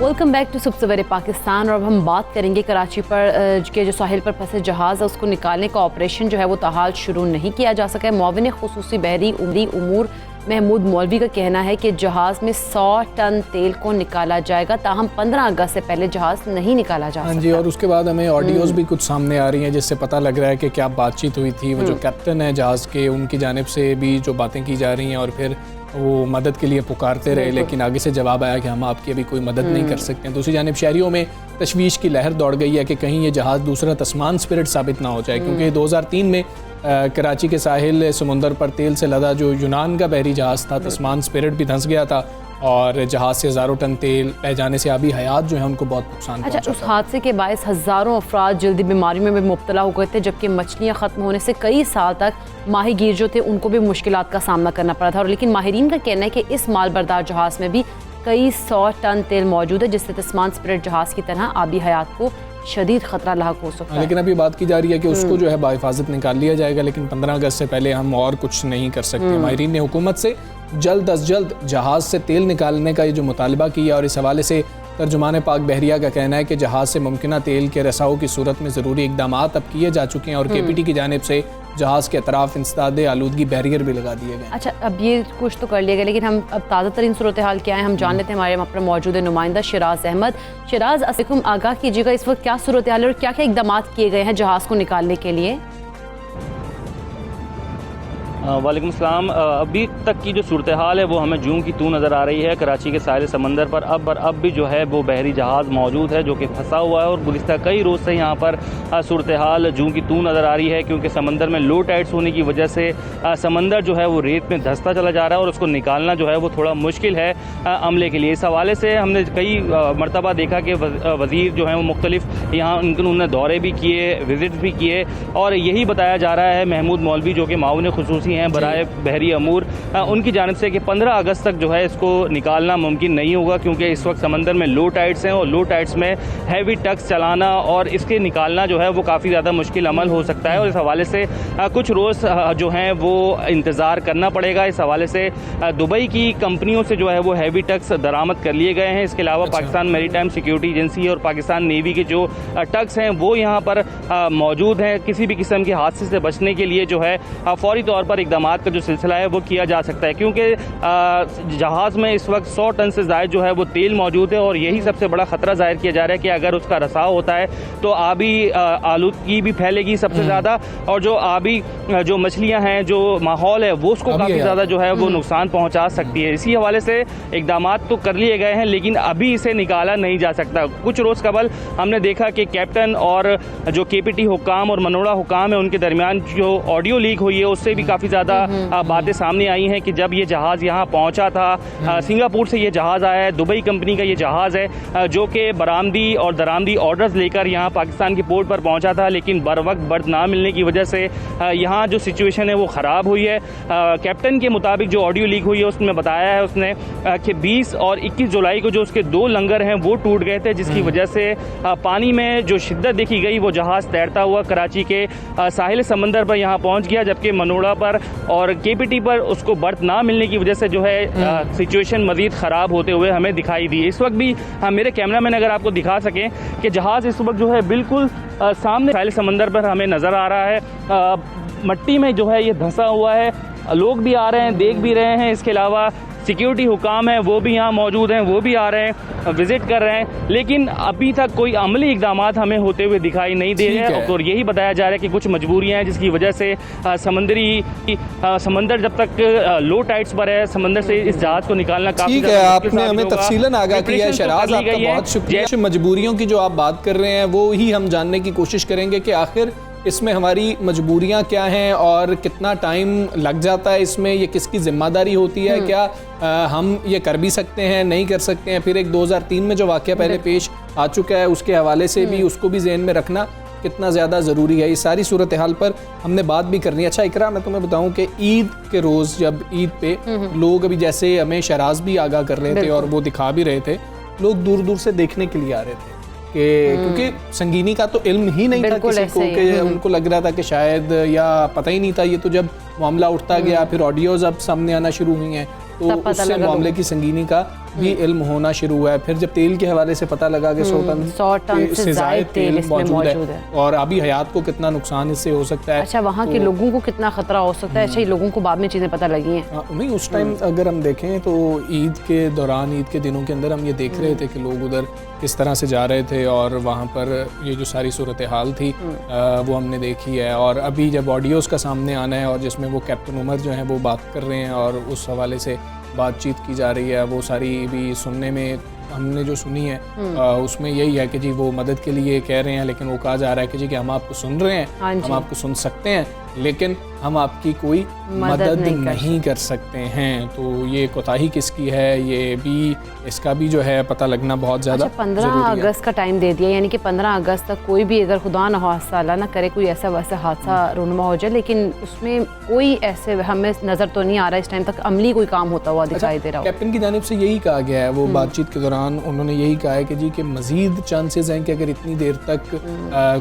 Welcome back to सुबह सवेरे पाकिस्तान। और अब हम बात करेंगे कराची पर के जो साहिल पर फंसे जहाज़ है उसको निकालने का ऑपरेशन जो है वो ताहाल शुरू नहीं किया जा सका है। मुआविन खुसूसी बहरी उमूर महमूद मौलवी का कहना है कि जहाज़ में 100 टन तेल को निकाला जाएगा, ताहम 15 अगस्त से पहले जहाज़ नहीं निकाला जा सकता। हाँ जी, और उसके बाद हमें ऑडियोज़ भी कुछ सामने आ रही हैं जिससे पता लग रहा है कि क्या बातचीत हुई थी। वो जो कैप्टन है जहाज़ के, उनकी जानिब से भी जो बातें की जा रही हैं और फिर वो मदद के लिए पुकारते रहे, लेकिन आगे से जवाब आया कि हम आपकी अभी कोई मदद नहीं कर सकते हैं। दूसरी जानिब शहरियों में तशवीश की लहर दौड़ गई है कि कहीं ये जहाज़ दूसरा तस्मान स्पिरिट साबित ना हो जाए, क्योंकि 2003 में कराची के साहिल समुंदर पर तेल से लदा जो यूनान का बहरी जहाज़ था तस्मान स्पिरिट भी धंस गया था और जहाज़ से हज़ारों टन तेल बह जाने से आबी हयात जो है उनको बहुत नुकसान पहुंचा। अच्छा, उस हादसे के बायस हज़ारों अफराद जल्दी बीमारियों में भी मुब्तला हो गए थे, जबकि मछलियाँ ख़त्म होने से कई साल तक माहीगीर जो थे उनको भी मुश्किलात का सामना करना पड़ा था। और लेकिन माहिरीन का कहना है कि इस मालबरदार जहाज़ में भी कई 100 टन तेल मौजूद है, जिससे तस्मान स्पिरिट जहाज़ की तरह आबी हयात को शदीद खतरा लाक हो सकता है। लेकिन अभी बात की जा रही है कि उसको जो है बाहिफाजत निकाल लिया जाएगा, लेकिन 15 अगस्त से पहले हम और कुछ नहीं कर सकते। माहिरीन ने हुकूमत से जल्द अज जल्द जहाज़ से तेल निकालने का ये जो मुतालबा किया, और इस हवाले से तर्जुमान पाक बहरिया का कहना है कि जहाज़ से मुमकिना तेल के रसाव की सूरत में ज़रूरी इकदाम अब किए जा चुके हैं और KPT की जानिब से जहाज़ के अतराफ इंसदाद आलूदगी बैरियर भी लगा दिए गए। अच्छा, अब ये कुछ तो कर लिया गया, लेकिन हम अब ताज़ा तरीन सूरत हाल क्या है हम जान लेते हैं। हमारे वहाँ पर मौजूद है नुमाइंदा शिराज अहमद। शिराज, अस्सलाम, आगाह कीजिएगा इस वक्त क्या सूरत हाल है और क्या क्या इकदाम किए गए हैं जहाज़ को निकालने के लिए? वालेकुम सलाम। अभी तक की जो सूरत हाल है वो हमें जूम की तू नज़र आ रही है। कराची के साहिल समंदर पर अब भी जो है वो बहरी जहाज़ मौजूद है जो कि फंसा हुआ है और गुज़िश्ता कई रोज़ से यहाँ पर सूरत हाल जूम की तू नज़र आ रही है, क्योंकि समंदर में लो टाइड्स होने की वजह से समंदर जो है वो रेत में धंसता चला जा रहा है और उसको निकालना जो है वो थोड़ा मुश्किल है अमले के लिए। इस हवाले से हमने कई मरतबा देखा कि वज़ीर जो है वो मुख्तलिफ यहाँ उन्होंने दौरे भी किए, विज़िट भी किए, और यही बताया जा रहा है महमूद मौलवी जो कि माउन खुसूसी हैं बराए बहरी अमूर, उनकी जानिब से कि 15 अगस्त तक जो है इसको निकालना मुमकिन नहीं होगा, क्योंकि इस वक्त समंदर में लो टाइड्स हैं और लो टाइड्स में हैवी टग्स चलाना और इसके निकालना जो है वो काफ़ी ज़्यादा मुश्किल अमल हो सकता है। और इस हवाले से कुछ रोज़ जो हैं वो इंतज़ार करना पड़ेगा। इस हवाले से दुबई की कंपनियों से जो है वो हैवी टग्स दरामद कर लिए गए हैं। इसके अलावा पाकिस्तान मैरीटाइम सिक्योरिटी एजेंसी और पाकिस्तान नेवी के जो टग्स हैं वो यहाँ पर मौजूद हैं। किसी भी किस्म के हादसे से बचने के लिए जो है फौरी तौर पर इक़दामात का जो सिलसिला है वो किया जा सकता है, क्योंकि जहाज़ में इस वक्त 100 टन से ज़ायद जो है वो तेल मौजूद है और यही सबसे बड़ा ख़तरा ज़ाहिर किया जा रहा है कि अगर उसका रसाव होता है तो आबी आलूदगी भी फैलेगी सबसे ज़्यादा, और जो आबी जो मछलियाँ हैं, जो माहौल है वो उसको काफ़ी ज़्यादा जो है वो नुकसान पहुँचा सकती है। इसी हवाले से इक़दामात तो कर लिए गए हैं, लेकिन अभी इसे निकाला नहीं जा सकता। कुछ रोज़ कबल हमने देखा कि कैप्टन और जो KPT हुकाम और मनोड़ा हुकाम है उनके दरमियान जो ऑडियो लीक हुई है उससे भी काफ़ी ज़्यादा बातें सामने आई हैं कि जब ये जहाज़ यहाँ पहुँचा था, सिंगापुर से ये जहाज़ आया है, दुबई कंपनी का ये जहाज़ है जो कि बरामदी और दरामदी ऑर्डर्स लेकर यहाँ पाकिस्तान के पोर्ट पर पहुँचा था, लेकिन बर वक्त बर्थ ना मिलने की वजह से यहाँ जो सिचुएशन है वो ख़राब हुई है। कैप्टन के मुताबिक जो ऑडियो लीक हुई है उसमें बताया है उसने कि 20 और 21 जुलाई को जो उसके 2 लंगर हैं वो टूट गए थे, जिसकी वजह से पानी में जो शिद्दत देखी गई वो जहाज़ तैरता हुआ कराची के साहिल समंदर पर यहाँ पहुँच गया, जबकि मनोड़ा पर और KPT पर उसको बर्थ ना मिलने की वजह से जो है सिचुएशन मज़ीद ख़राब होते हुए हमें दिखाई दी। इस वक्त भी मेरे कैमरामैन अगर आपको दिखा सकें कि जहाज़ इस वक्त जो है बिल्कुल सामने साहिल समंदर पर हमें नज़र आ रहा है, मट्टी में जो है ये धंसा हुआ है, लोग भी आ रहे हैं, देख भी रहे हैं। इसके अलावा सिक्योरिटी हुकाम है वो भी यहाँ मौजूद हैं, वो भी आ रहे हैं, विज़िट कर रहे हैं, लेकिन अभी तक कोई अमली इक़दामात हमें होते हुए दिखाई नहीं दे रहे हैं। और यही बताया जा रहा है कि कुछ मजबूरियाँ हैं जिसकी वजह से समंदर जब तक लो टाइड्स पर है, समंदर से इस जहाज़ को निकालना काफ़ी ठीक है। आपने हमें तफसीलन आगाह किया है शराज, आपका बहुत शुक्रिया। मजबूरियों की जो आप बात कर रहे हैं वो ही हम जानने की कोशिश करेंगे कि आखिर इसमें हमारी मजबूरियां क्या हैं और कितना टाइम लग जाता है इसमें, ये किसकी ज़िम्मेदारी होती है, क्या हम ये कर भी सकते हैं, नहीं कर सकते हैं। फिर एक 2003 में जो वाक़या पहले पेश आ चुका है उसके हवाले से भी उसको भी ज़हन में रखना कितना ज़्यादा ज़रूरी है। ये सारी सूरत हाल पर हमने बात भी करनी है। अच्छा इकरा, मैं तुम्हें बताऊं कि ईद के रोज़ जब ईद पे लोग, अभी जैसे हमें शराज भी आगाह कर रहे थे और वो दिखा भी रहे थे, लोग दूर दूर से देखने के लिए आ रहे थे क्योंकि संगीनी का तो इल्म ही नहीं था किसी को, कि उनको लग रहा था कि शायद, या पता ही नहीं था। ये तो जब मामला उठता गया, फिर ऑडियोज़ अब सामने आना शुरू हुई हैं तो उससे मामले की संगीनी का भी इल्म होना शुरू हुआ है। फिर जब तेल के हवाले से पता लगा कि 100 टन से ज़ायद तेल मौजूद है और अभी हयात को कितना नुकसान इससे हो सकता है। अच्छा, वहाँ के लोगों को कितना खतरा हो सकता है। अच्छा, ये लोगों को बाद में चीज़ें पता लगी हैं। नहीं, उस टाइम अगर हम देखें तो ईद के दौरान, ईद के दिनों के अंदर हम ये देख रहे थे कि लोग उधर किस तरह से जा रहे थे और वहाँ पर ये जो सारी सूरत हाल थी वो हमने देखी है। और अभी जब ऑडियोज़ का सामने आना है और जिसमें वो कैप्टन उमर जो हैं वो बात कर रहे हैं और उस हवाले से बातचीत की जा रही है, वो सारी भी सुनने में हमने जो सुनी है उसमें यही है कि जी वो मदद के लिए कह रहे हैं, लेकिन वो कहा जा रहा है कि जी कि हम आपको सुन रहे हैं, हम आपको सुन सकते हैं, लेकिन हम आपकी कोई मदद नहीं कर सकते हैं। तो ये कोताही किसकी है, ये भी इसका भी जो है पता लगना बहुत ज़्यादा 15 अगस्त का टाइम दे दिया, यानी कि 15 अगस्त तक कोई भी अगर खुदा न खास्ता ना करे कोई ऐसा वैसा हादसा रूनुमा हो जाए, लेकिन उसमें कोई ऐसे हमें नज़र तो नहीं आ रहा इस टाइम तक अमली कोई काम होता हुआ दिखाई दे रहा हो। कैप्टन की जानिब से यही कहा गया है, वो बातचीत के दौरान उन्होंने यही कहा है कि जी कि मज़ीद चांसेस हैं कि अगर इतनी देर तक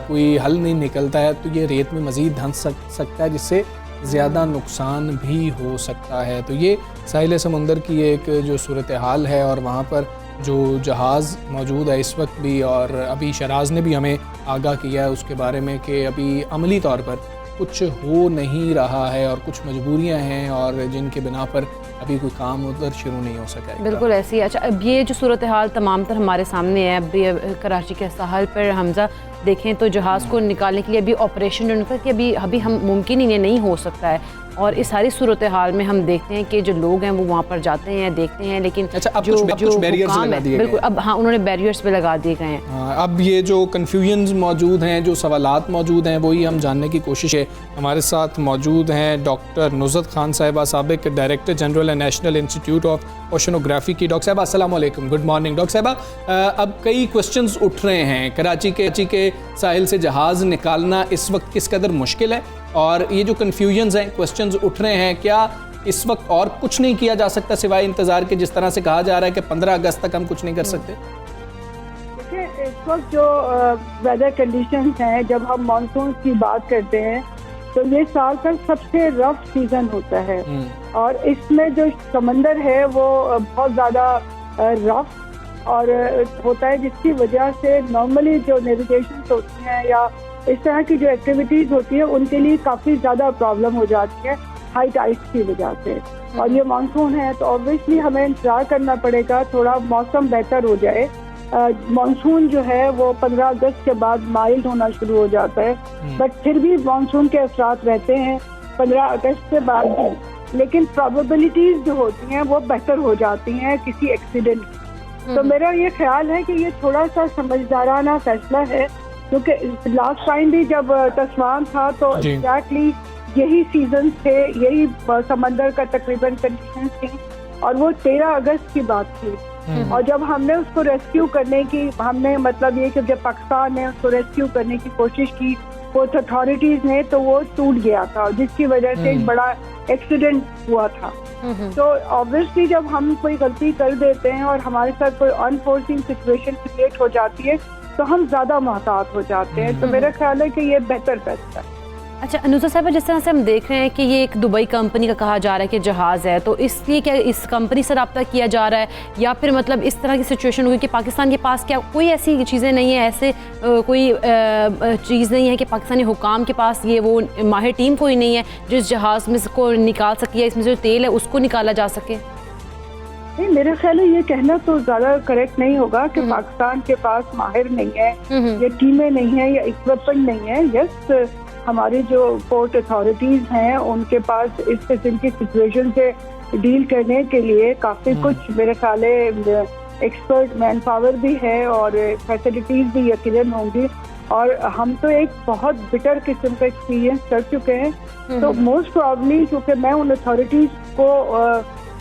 कोई हल नहीं निकलता है तो ये रेत में मज़ीद धंस सकता है, जिससे ज़्यादा नुकसान भी हो सकता है। तो ये साहिल समुंदर की एक जो सूरत हाल है और वहाँ पर जो जहाज़ मौजूद है इस वक्त भी, और अभी शराज ने भी हमें आगाह किया है उसके बारे में कि अभी अमली तौर पर कुछ हो नहीं रहा है और कुछ मजबूरियां हैं और जिनके बिना पर अभी कोई काम उधर शुरू नहीं हो सका है। बिल्कुल ऐसी। अच्छा, अब ये जो सूरत हाल तमाम तर हमारे सामने है, अभी कराची के साहल पर हमजा देखें तो जहाज़ को निकालने के लिए अभी ऑपरेशन जो उनका कि अभी हम मुमकिन ही नहीं हो सकता है। और इस सारी सूरत हाल में हम देखते हैं कि जो लोग हैं वो वहाँ पर जाते हैं, देखते हैं, लेकिन अच्छा, अब कुछ बैरियर्स लगा दिए गए। बिल्कुल, अब हाँ उन्होंने बैरियर्स पे लगा दिए गए हैं। अब ये जो कन्फ्यूजन्स मौजूद हैं, जो सवालात मौजूद हैं, वही हम जानने की कोशिश है। हमारे साथ मौजूद हैं डॉक्टर नुज़रत खान साहिबा, साबिक director general national institute of oceanography की। डॉक्टर साहिबा अस्सलाम वालेकुम, गुड मॉर्निंग। डॉक्टर साहिबा, अब कई क्वेश्चंस उठ रहे हैं, कराची के साहिल से जहाज़ निकालना इस वक्त किस कदर मुश्किल है और ये जो कन्फ्यूजन्स हैं, क्वेश्चंस उठ रहे हैं, क्या इस वक्त और कुछ नहीं किया जा सकता सिवाय इंतज़ार के, जिस तरह से कहा जा रहा है कि 15 अगस्त तक हम कुछ नहीं कर सकते? देखिए, इस वक्त जो वेदर कंडीशंस हैं, जब हम मानसून की बात करते हैं तो ये साल का सबसे रफ सीजन होता है और इसमें जो समंदर है वो बहुत ज़्यादा रफ और होता है, जिसकी वजह से नॉर्मली जो नेविगेशन होती हैं या इस तरह की जो एक्टिविटीज होती है उनके लिए काफ़ी ज़्यादा प्रॉब्लम हो जाती है हाई टाइड्स की वजह से। और ये मानसून है तो ऑब्वियसली हमें इंतजार करना पड़ेगा थोड़ा मौसम बेहतर हो जाए। मानसून जो है वो 15 अगस्त के बाद माइल्ड होना शुरू हो जाता है, बट फिर भी मानसून के असरात रहते हैं 15 अगस्त के बाद भी, लेकिन प्रोबेबिलिटीज जो होती हैं वो बेहतर हो जाती हैं किसी एक्सीडेंट की। तो मेरा ये ख्याल है कि ये थोड़ा सा समझदाराना फैसला है, क्योंकि लास्ट टाइम भी जब तूफान था तो एग्जैक्टली यही सीजन थे, यही समंदर का तकरीबन कंडीशंस थी और वो 13 अगस्त की बात थी। और जब हमने उसको रेस्क्यू करने की, हमने मतलब ये कि जब पाकिस्तान ने उसको रेस्क्यू करने की कोशिश की वो अथॉरिटीज ने, तो वो टूट गया था जिसकी वजह से एक बड़ा एक्सीडेंट हुआ था। तो ऑब्वियसली जब हम कोई गलती कर देते हैं और हमारे साथ कोई अनफोर्सिंग सिचुएशन क्रिएट हो जाती है तो हम ज़्यादा मोहतात हो जाते हैं। तो मेरा ख्याल है कि ये बेहतर फैसला है। अच्छा नुज़रत साहिबा, जिस तरह से हम देख रहे हैं कि ये एक दुबई कंपनी का कहा जा रहा है कि जहाज़ है, तो इसलिए क्या इस कंपनी से रब्ता किया जा रहा है या फिर मतलब इस तरह की सिचुएशन हुई कि पाकिस्तान के पास क्या कोई ऐसी चीज़ें नहीं है, ऐसे कोई चीज़ नहीं है कि पाकिस्तानी हुकाम के पास ये वो माहिर टीम कोई नहीं है जिस जहाज़ में को निकाल सके या इसमें जो तेल है उसको निकाला जा सके? नहीं, मेरा ख्याल है ये कहना तो ज़्यादा करेक्ट नहीं होगा कि पाकिस्तान के पास माहिर नहीं है, ये टीमें नहीं है या इक्विपमेंट नहीं है। यस, हमारी जो पोर्ट अथॉरिटीज़ हैं उनके पास इस किस्म की सिचुएशन से डील करने के लिए काफ़ी कुछ मेरे ख्याल है एक्सपर्ट मैन पावर भी है और फैसिलिटीज़ भी यकीनन होंगी। और हम तो एक बहुत बिटर किस्म का एक्सपीरियंस कर चुके हैं, तो मोस्ट प्रॉब्ली क्योंकि मैं उन अथॉरिटीज़ को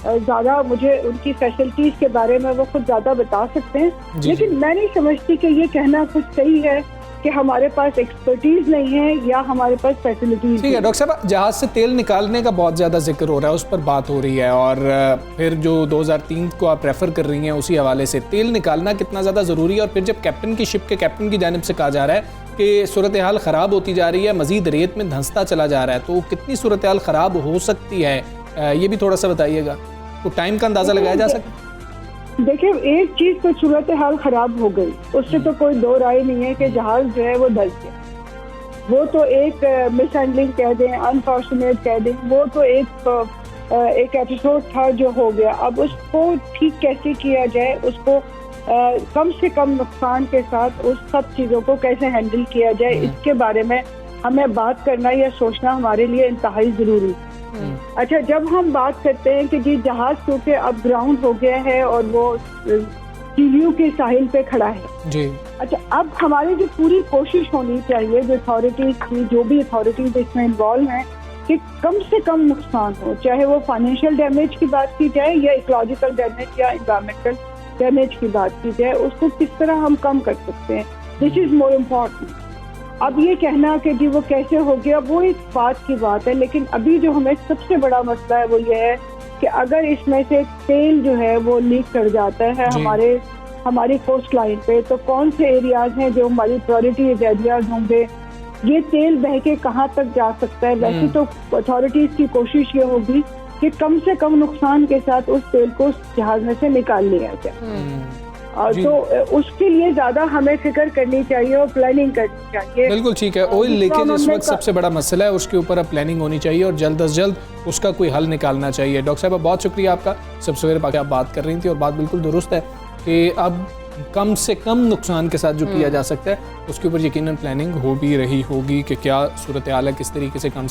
ज़्यादा, मुझे उनकी फैसिलिटीज़ के बारे में वो खुद ज़्यादा बता सकते हैं, लेकिन मैं नहीं समझती कि ये कहना कुछ सही है कि हमारे पास एक्सपर्टीज नहीं है या हमारे पास फैसिलिटीज। ठीक है डॉक्टर साहब, जहाज से तेल निकालने का बहुत ज़्यादा जिक्र हो रहा है, उस पर बात हो रही है और फिर जो 2003 को आप रेफ़र कर रही हैं उसी हवाले से तेल निकालना कितना ज़्यादा ज़रूरी है। और फिर जब कैप्टन की शिप के कैप्टन की जानिब से कहा जा रहा है कि सूरत हाल ख़राब होती जा रही है, मज़ीद रेत में धंसता चला जा रहा है, तो कितनी सूरत हाल ख़राब हो सकती है ये भी थोड़ा सा बताइएगा, तो टाइम का अंदाज़ा लगाया जा सकता है? देखिए, एक चीज तो सूरत हाल खराब हो गई, उससे तो कोई दो राय नहीं है कि जहाज जो है वो धंस गया। वो तो एक मिसहैंडलिंग कह दें, अनफॉर्चुनेट कह दें, वो तो एक एपिसोड था जो हो गया। अब उसको ठीक कैसे किया जाए, उसको कम से कम नुकसान के साथ उस सब चीज़ों को कैसे हैंडल किया जाए, इसके बारे में हमें बात करना या सोचना हमारे लिए इंतहाई ज़रूरी है। अच्छा, जब हम बात करते हैं कि जी जहाज क्योंकि अब ग्राउंड हो गया है और वो सीलियो के साहिल पे खड़ा है जी। अच्छा, अब हमारी जो पूरी कोशिश होनी चाहिए, जो अथॉरिटीज की, जो भी अथॉरिटीज इसमें इन्वॉल्व हैं, कि कम से कम नुकसान हो, चाहे वो फाइनेंशियल डैमेज की बात की जाए या इकोलॉजिकल डैमेज या इन्वायरमेंटल डैमेज की बात की जाए, उसको किस तरह हम कम कर सकते हैं। This is more important. अब ये कहना कि जी वो कैसे हो गया, वो एक बात की बात है, लेकिन अभी जो हमें सबसे बड़ा मसला है वो ये है कि अगर इसमें से तेल जो है वो लीक कर जाता है हमारी कोस्ट लाइन पे, तो कौन से एरियाज हैं जो हमारी प्रायोरिटी एरियाज होंगे, ये तेल बह के कहाँ तक जा सकता है। वैसे तो अथॉरिटीज की कोशिश ये होगी कि कम से कम नुकसान के साथ उस तेल को जहाज में से निकाल लिया जाए, और तो उसके लिए ज्यादा हमें फिक्र करनी चाहिए और प्लानिंग करनी चाहिए। बिल्कुल ठीक है। ऑयल लीकेज इस वक्त सबसे बड़ा मसला है, उसके ऊपर अब प्लानिंग होनी चाहिए और जल्द अज जल्द उसका कोई हल निकालना चाहिए। डॉक्टर साहब, बहुत शुक्रिया आपका। सब सवेरे पाके आप बात कर रही थी और बात बिल्कुल दुरुस्त है कि अब कम से कम नुकसान के साथ जो किया जा सकता है उसके ऊपर यकीनन प्लानिंग हो भी रही होगी कि क्या सूरत हाल है, किस तरीके से कम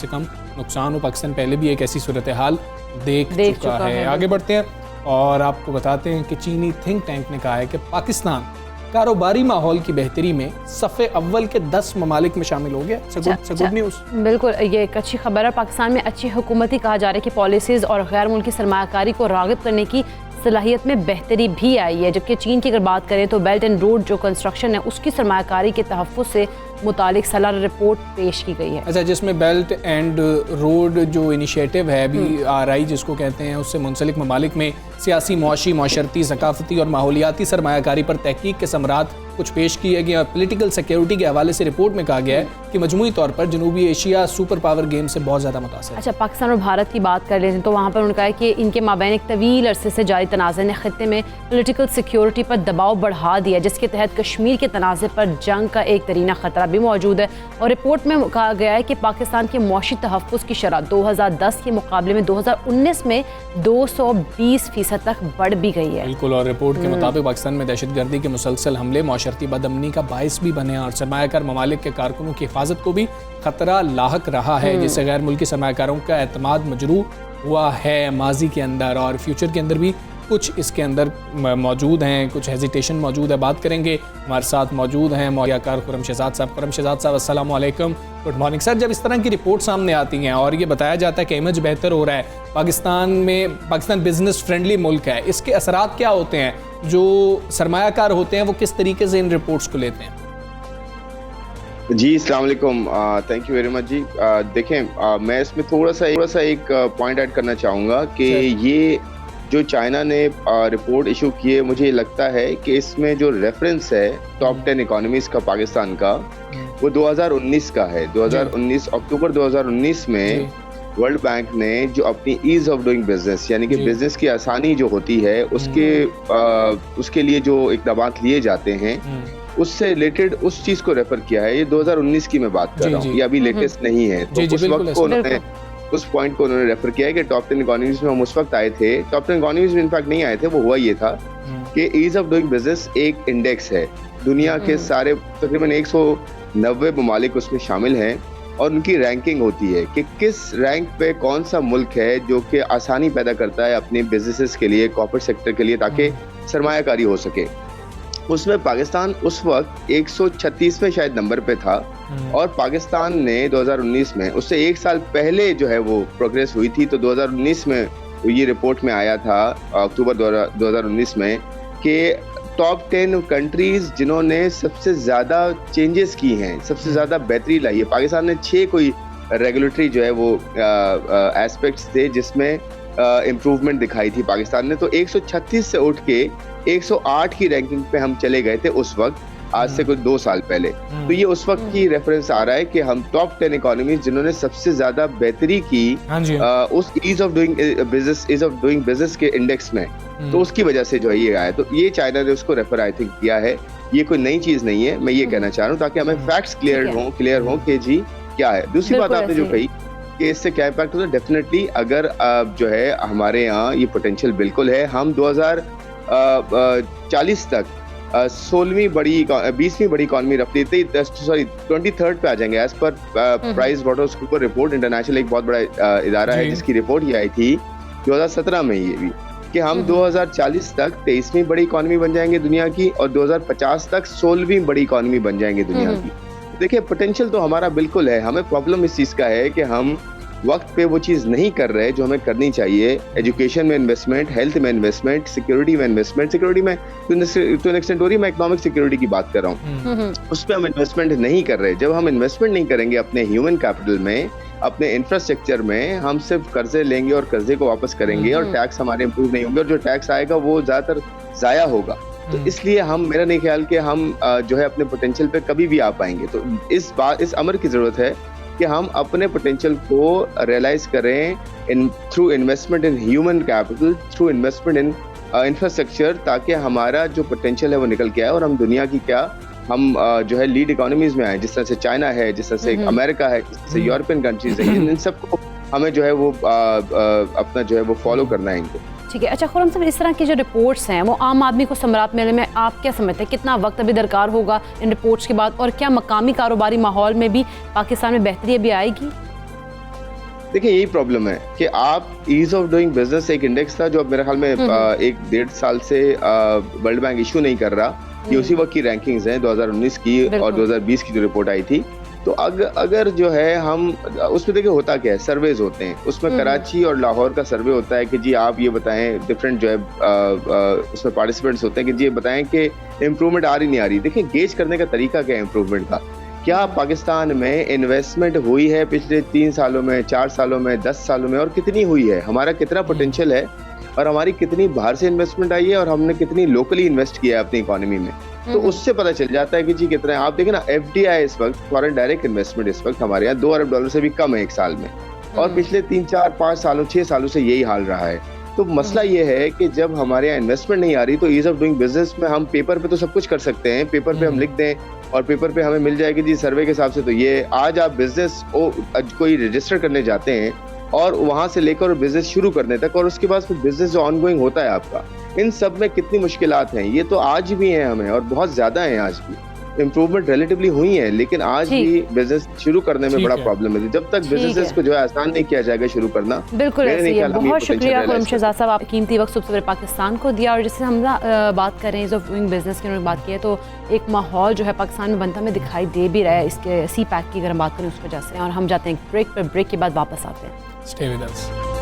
नुकसान हो। पाकिस्तान पहले भी एक ऐसी सूरत हाल देख चुका है। आगे बढ़ते हैं और आपको बताते हैं कि चीनी थिंक टैंक ने कहा है कि पाकिस्तान कारोबारी माहौल की बेहतरी में सफ़े अव्वल के 10 ममालिक में शामिल हो गया। Good news. बिल्कुल, ये एक अच्छी खबर है। पाकिस्तान में अच्छी हुकूमती कहा जा रहा है कि पॉलिसीज़ और गैर मुल्की सरमायाकारी को राग़िब करने की सलाहियत में बेहतरी भी आई है। जबकि चीन की अगर बात करें तो बेल्ट एंड रोड जो कंस्ट्रक्शन है उसकी सरमायाकारी के तहफ़्फ़ुज़ से मुतालिक सालाना रिपोर्ट पेश की गई है। अच्छा, जिसमें बेल्ट एंड रोड जो इनिशिएटिव है अभी RI जिसको कहते हैं, उससे मुंसलिक ममालिक में सियासी, मुआशी, माशरती, सकाफती और माहौलियाती सरमायाकारी पर तहकीक के समरात कुछ पेश किए गए। और पोलिटिकल सिक्योरिटी के हवाले से रिपोर्ट में कहा गया है कि मजमूई तौर पर जनूबी एशिया सुपर पावर गेम से बहुत ज़्यादा मुतासिर है। अच्छा, पाकिस्तान और भारत की बात कर लेते हैं तो वहाँ पर उन्होंने कहा है कि इनके माबैन एक तवील अरसे से जारी तनाज़े ने खित्ते में पोलिटिकल सिक्योरिटी पर दबाव बढ़ा दिया, जिसके तहत कश्मीर के तनाज़े पर जंग का एक तरीना ख़तरा भी मौजूद है। और रिपोर्ट में कहा गया है कि पाकिस्तान के मौशी तहफ़्फ़ुज़ की शरह 2010 के मुकाबले में 2019 में 220% तक बढ़ भी गई है। बिल्कुल, और रिपोर्ट के मुताबिक पाकिस्तान में दहशतगर्दी के मुसलसल हमले माशरती बदअमनी का बायस भी बने और सरमायाकार ममालिक के कारकुनों की हिफाजत को भी खतरा लाहक रहा है, जिससे गैर मुल्की सरमायाकारों का एतमाद मजरू हुआ है माजी के अंदर और फ्यूचर के अंदर भी कुछ इसके अंदर मौजूद हैं, कुछ हेजिटेशन मौजूद है। बात करेंगे, हमारे साथ मौजूद हैं मौलियाकार खुर्रम शहजाद साहब। खुर्रम शहजाद साहब, अस्सलाम वालेकुम, गुड मॉर्निंग सर। जब इस तरह की रिपोर्ट सामने आती हैं और ये बताया जाता है कि इमेज बेहतर हो रहा है पाकिस्तान बिजनेस फ्रेंडली मुल्क है, इसके असरात क्या होते हैं? जो सरमायाकार होते हैं वो किस तरीके से इन रिपोर्ट्स को लेते हैं? जी, अस्सलाम वालेकुम, थैंक यू वेरी मच जी। देखें, मैं इसमें थोड़ा सा एक पॉइंट ऐड करना चाहूँगा कि ये जो चाइना ने रिपोर्ट इशू की है, मुझे लगता है कि इसमें जो रेफरेंस है टॉप 10 इकोनॉमीज का पाकिस्तान का, वो 2019 का है। 2019 अक्टूबर 2019 में वर्ल्ड बैंक ने जो अपनी ईज ऑफ डूइंग बिजनेस यानी कि बिजनेस की आसानी जो होती है उसके लिए जो इक़दामात लिए जाते हैं उससे रिलेटेड उस चीज को रेफर किया है। ये 2019 की मैं बात कर रहा हूँ, ये अभी लेटेस्ट नहीं है। तो उस वक्त को उन्होंने उस पॉइंट को उन्होंने रेफर किया है कि टॉप 10 इकोनॉमीज में हम उस वक्त आए थे। टॉप 10 इकोनॉमीज में इनफैक्ट नहीं आए थे, वो हुआ ये था कि ईज ऑफ डूइंग बिजनेस एक इंडेक्स है, दुनिया के सारे तकरीबन 190 ममालिक उसमें शामिल हैं और उनकी रैंकिंग होती है कि किस रैंक पे कौन सा मुल्क है जो कि आसानी पैदा करता है अपने बिजनेसेस के लिए, कॉर्पोरेट सेक्टर के लिए, ताकि सरमायाकारी हो सके। उसमें पाकिस्तान उस वक्त 136वें शायद नंबर पे था और पाकिस्तान ने 2019 में, उससे एक साल पहले जो है वो प्रोग्रेस हुई थी। तो 2019 में ये रिपोर्ट में आया था अक्टूबर 2019 में कि टॉप 10 कंट्रीज जिन्होंने सबसे ज़्यादा चेंजेस की हैं, सबसे ज़्यादा बेहतरी लाई है। पाकिस्तान ने 6 कोई रेगुलेटरी जो है वो एस्पेक्ट्स थे जिसमें इम्प्रूवमेंट दिखाई थी पाकिस्तान ने। तो 136 से उठ के 108 की रैंकिंग पे हम चले गए थे उस वक्त, आज से कुछ 2 साल पहले। तो ये उस वक्त की रेफरेंस आ रहा है कि हम टॉप 10 इकोनॉमी जिन्होंने सबसे ज्यादा बेहतरी की उस ईज ऑफ डूइंग बिजनेस के इंडेक्स में, तो उसकी वजह से जो है ये आया। तो ये चाइना ने उसको रेफर आई थिंक किया है, ये कोई नई चीज नहीं है, मैं ये कहना चाह रहा हूँ ताकि हमें फैक्ट्स क्लियर हो कि जी क्या है। दूसरी बात आपने जो कही कि इससे क्या इम्पैक्ट होता है, डेफिनेटली अगर जो है हमारे यहाँ ये पोटेंशियल बिल्कुल है। हम 2040 तक 20वीं बड़ी इकोनॉमी रफली 23rd पे आ जाएंगे as per price waters cooper report international, एक बहुत बड़ा इदारा है जिसकी रिपोर्ट ये आई थी 2017 में ये भी कि हम 2040 तक 23वीं बड़ी इकोनॉमी बन जाएंगे दुनिया की और 2050 तक 16वीं बड़ी इकोनॉमी बन जाएंगे दुनिया की। देखिए पोटेंशियल तो हमारा बिल्कुल है, हमें प्रॉब्लम इस चीज का है कि हम वक्त पे वो चीज नहीं कर रहे जो हमें करनी चाहिए। एजुकेशन में इन्वेस्टमेंट, हेल्थ में इन्वेस्टमेंट, सिक्योरिटी में इन्वेस्टमेंट, सिक्योरिटी में टू एन एक्सटेंट हो रही है, मैं इकोनॉमिक सिक्योरिटी की बात कर रहा हूँ, उस पर हम इन्वेस्टमेंट नहीं कर रहे। जब हम इन्वेस्टमेंट नहीं करेंगे अपने ह्यूमन कैपिटल में, अपने इंफ्रास्ट्रक्चर में, हम सिर्फ कर्जे लेंगे और कर्जे को वापस करेंगे और टैक्स हमारे इंप्रूव नहीं होंगे और जो टैक्स आएगा वो ज्यादातर जाया होगा। तो इसलिए हम, मेरा नहीं ख्याल कि हम जो है अपने पोटेंशियल पे कभी भी आ पाएंगे। तो इस अमर की जरूरत है कि हम अपने पोटेंशियल को रियलाइज करें through investment in human capital, through investment in infrastructure, ताकि हमारा जो पोटेंशियल है वो निकल के आए और हम दुनिया की हम जो है लीड इकोनॉमीज में आए, जिस तरह से चाइना है, जिस तरह से अमेरिका है, जिस तरह से यूरोपियन कंट्रीज है, इन सबको हमें जो है वो अपना जो है वो फॉलो करना है इनको। ठीक है। अच्छा खुर्रम साहब, इस तरह की जो रिपोर्ट्स हैं वो आम आदमी को समरात मिलने में आप क्या समझते हैं, कितना वक्त अभी दरकार होगा इन रिपोर्ट्स के बाद, और क्या मकामी कारोबारी माहौल में भी पाकिस्तान में बेहतरी अभी आएगी? देखिए यही प्रॉब्लम है कि आप ईज ऑफ डूइंग बिजनेस एक इंडेक्स था जो अब मेरे ख्याल में 1-1.5 साल से वर्ल्ड बैंक इशू नहीं कर रहा, ये उसी वक्त की रैंकिंग्स हैं 2019 की और 2020 की जो रिपोर्ट आई थी। तो अगर जो है हम उसमें देखिए होता क्या है, सर्वेज होते हैं, उसमें कराची और लाहौर का सर्वे होता है कि जी आप ये बताएं, डिफरेंट जो है उसमें पार्टिसिपेंट्स होते हैं कि जी ये बताएं कि इम्प्रूवमेंट आ रही नहीं आ रही। देखिए गेज करने का तरीका क्या है इम्प्रूवमेंट का, क्या पाकिस्तान में इन्वेस्टमेंट हुई है पिछले 3 सालों में, 4 सालों में, 10 सालों में, और कितनी हुई है, हमारा कितना पोटेंशियल है और हमारी कितनी बाहर से इन्वेस्टमेंट आई है और हमने कितनी लोकली इन्वेस्ट किया है अपनी इकोनॉमी में। तो उससे पता चल जाता है कि जी कितना है। आप देखें ना, FDI इस वक्त, फॉरेन डायरेक्ट इन्वेस्टमेंट इस वक्त हमारे यहाँ $2 अरब से भी कम है एक साल में, और पिछले 3, 4, 5 सालों 6 सालों से यही हाल रहा है। तो मसला ये है कि जब हमारे यहाँ इन्वेस्टमेंट नहीं आ रही तो ईज ऑफ डूइंग बिजनेस में हम पेपर पे तो सब कुछ कर सकते हैं, पेपर पे हम लिख दें और पेपर पे हमें मिल जाएगी जी सर्वे के हिसाब से। तो ये आज आप बिजनेस कोई रजिस्टर करने जाते हैं और वहां से लेकर बिजनेस शुरू करने तक, और उसके बाद फिर बिजनेस जो ऑनगोइंग होता है आपका, इन सब में कितनी मुश्किलात हैं, ये तो आज भी हैं हमें, और बहुत ज्यादा हैं। आज भी इम्प्रूवमेंट रिलेटिवली हुई है, लेकिन आज भी बिजनेस शुरू करने में बड़ा प्रॉब्लम है। जब तक बिजनेस को जो है आसान नहीं किया जाएगा शुरू करना। बिल्कुल ऐसे ही है। बहुत शुक्रिया खुर्रम शहजाद साहब, आप कीमती वक्त सुबह सवेरे पाकिस्तान को दिया। और जैसे हम बात कर रहे हैं ऑफ डूइंग बिजनेस की, उन्होंने बात की है, तो एक माहौल जो है पाकिस्तान में बनता में दिखाई दे भी रहा है इसके CPEC की अगर हम बात करें उस वजह से। और हम जाते हैं ब्रेक पर, ब्रेक के बाद वापस आते हैं। Stay with us.